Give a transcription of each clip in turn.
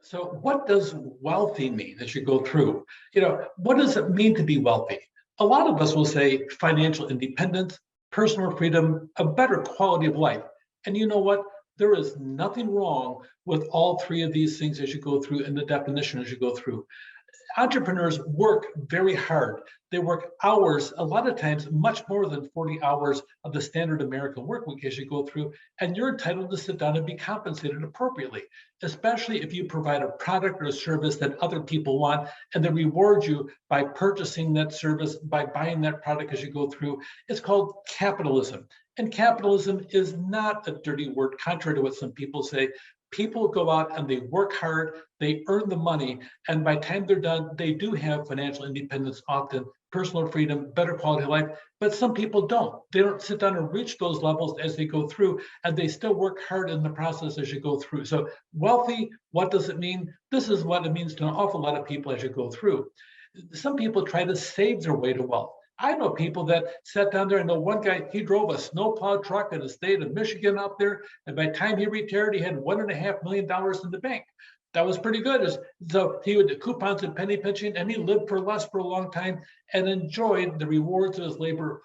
So, what does wealthy mean as you go through? What does it mean to be wealthy? A lot of us will say financial independence, personal freedom, a better quality of life. And you know what? There is nothing wrong with all three of these things as you go through and the definition as you go through. Entrepreneurs work very hard. They work hours, a lot of times much more than 40 hours of the standard American work week as you go through, and you're entitled to sit down and be compensated appropriately, especially if you provide a product or a service that other people want and they reward you by purchasing that service, by buying that product as you go through. It's called capitalism. And capitalism is not a dirty word, contrary to what some people say. People go out and they work hard, they earn the money, and by the time they're done, they do have financial independence, often personal freedom, better quality of life. But some people don't. They don't sit down and reach those levels as they go through, and they still work hard in the process as you go through. So, wealthy, what does it mean? This is what it means to an awful lot of people as you go through. Some people try to save their way to wealth. I know people that sat down there. I know one guy, he drove a snowplow truck in the state of Michigan out there. And by the time he retired, he had $1.5 million in the bank. That was pretty good. So he would do coupons and penny pinching, and he lived for less for a long time and enjoyed the rewards of his labor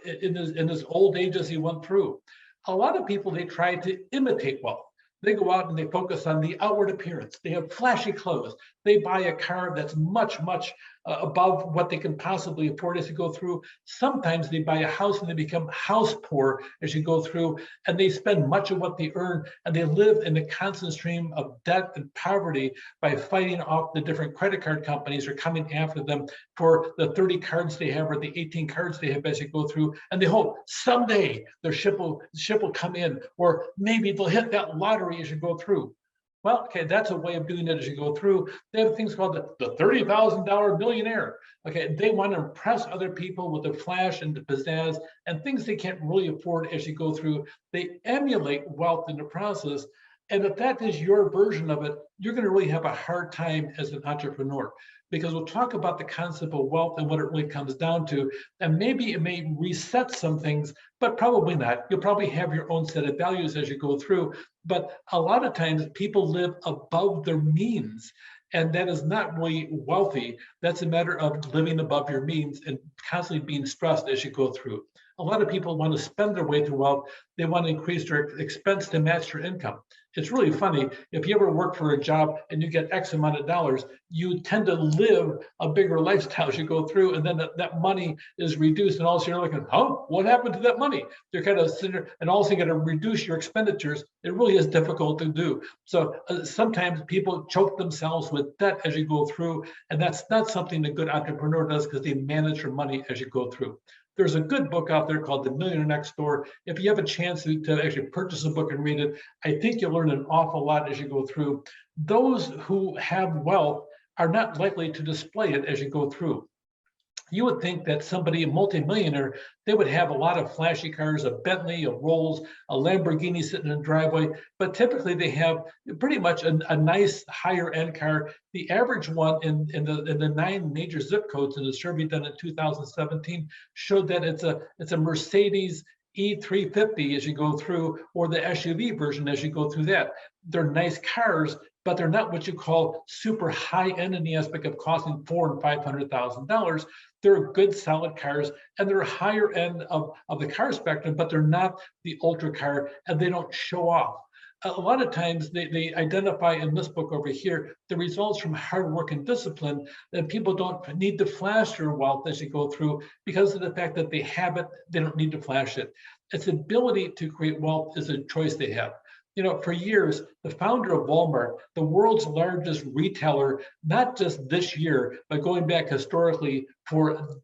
in his old age as he went through. A lot of people, they try to imitate wealth. They go out and they focus on the outward appearance. They have flashy clothes. They buy a car that's much, much above what they can possibly afford as you go through. Sometimes they buy a house and they become house poor as you go through, and they spend much of what they earn, and they live in a constant stream of debt and poverty by fighting off the different credit card companies or coming after them for the 30 cards they have or the 18 cards they have as you go through. And they hope someday their ship will come in, or maybe they'll hit that lottery as you go through. Well, okay, that's a way of doing it as you go through. They have things called the $30,000 millionaire. Okay, they want to impress other people with the flash and the pizzazz and things they can't really afford as you go through. They emulate wealth in the process. And if that is your version of it, you're going to really have a hard time as an entrepreneur, because we'll talk about the concept of wealth and what it really comes down to. And maybe it may reset some things, but probably not. You'll probably have your own set of values as you go through. But a lot of times people live above their means. And that is not really wealthy. That's a matter of living above your means and constantly being stressed as you go through. A lot of people want to spend their way to wealth. They want to increase their expense to match their income. It's really funny. If you ever work for a job and you get X amount of dollars, you tend to live a bigger lifestyle as you go through, and then that money is reduced, and all of a sudden you're like, oh, what happened to that money? You're kind of sitting there, and also you got to reduce your expenditures. It really is difficult to do. So sometimes people choke themselves with debt as you go through, and that's not something a good entrepreneur does, because they manage their money as you go through. There's a good book out there called The Millionaire Next Door. If you have a chance to actually purchase a book and read it, I think you'll learn an awful lot as you go through. Those who have wealth are not likely to display it as you go through. You would think that somebody, a multimillionaire, they would have a lot of flashy cars, a Bentley, a Rolls, a Lamborghini sitting in the driveway, but typically they have pretty much a nice higher end car. The average one in the 9 major zip codes in the survey done in 2017 showed that it's a Mercedes E350 as you go through, or the SUV version as you go through that. They're nice cars, but they're not what you call super high end in the aspect of costing $400,000 and $500,000. They're good, solid cars, and they're higher end of the car spectrum, but they're not the ultra car, and they don't show off. A lot of times they identify in this book over here the results from hard work and discipline, that people don't need to flash their wealth as you go through because of the fact that they have it, they don't need to flash it. Its ability to create wealth is a choice they have. For years, the founder of Walmart, the world's largest retailer, not just this year, but going back historically for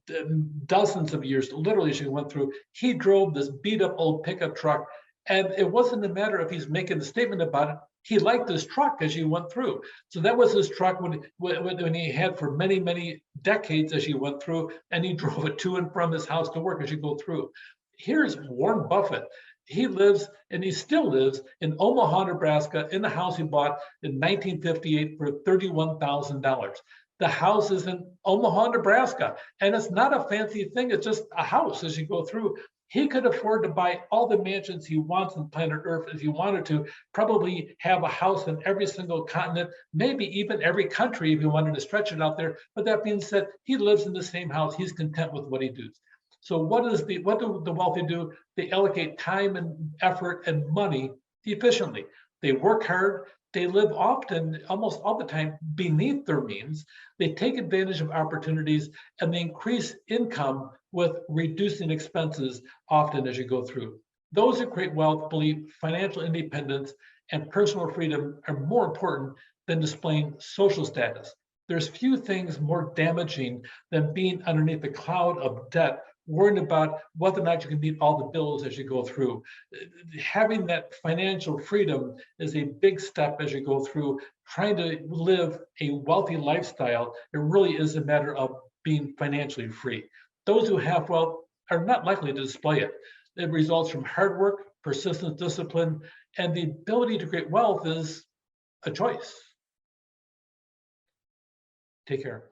dozens of years, literally as he went through, he drove this beat up old pickup truck. And it wasn't a matter of he's making a statement about it. He liked this truck as he went through. So that was his truck when he had for many, many decades as he went through, and he drove it to and from his house to work as you go through. Here's Warren Buffett. He lives, and he still lives, in Omaha, Nebraska, in the house he bought in 1958 for $31,000. The house is in Omaha, Nebraska, and it's not a fancy thing. It's just a house as you go through. He could afford to buy all the mansions he wants on planet Earth if he wanted to, probably have a house in every single continent, maybe even every country if he wanted to stretch it out there. But that being said, he lives in the same house. He's content with what he does. So what do the wealthy do? They allocate time and effort and money efficiently. They work hard. They live often, almost all the time, beneath their means. They take advantage of opportunities and they increase income with reducing expenses often as you go through. Those who create wealth believe financial independence and personal freedom are more important than displaying social status. There's few things more damaging than being underneath a cloud of debt, worrying about whether or not you can meet all the bills as you go through. Having that financial freedom is a big step as you go through trying to live a wealthy lifestyle. It really is a matter of being financially free. Those who have wealth are not likely to display it. It results from hard work, persistence, discipline, and the ability to create wealth is a choice. Take care.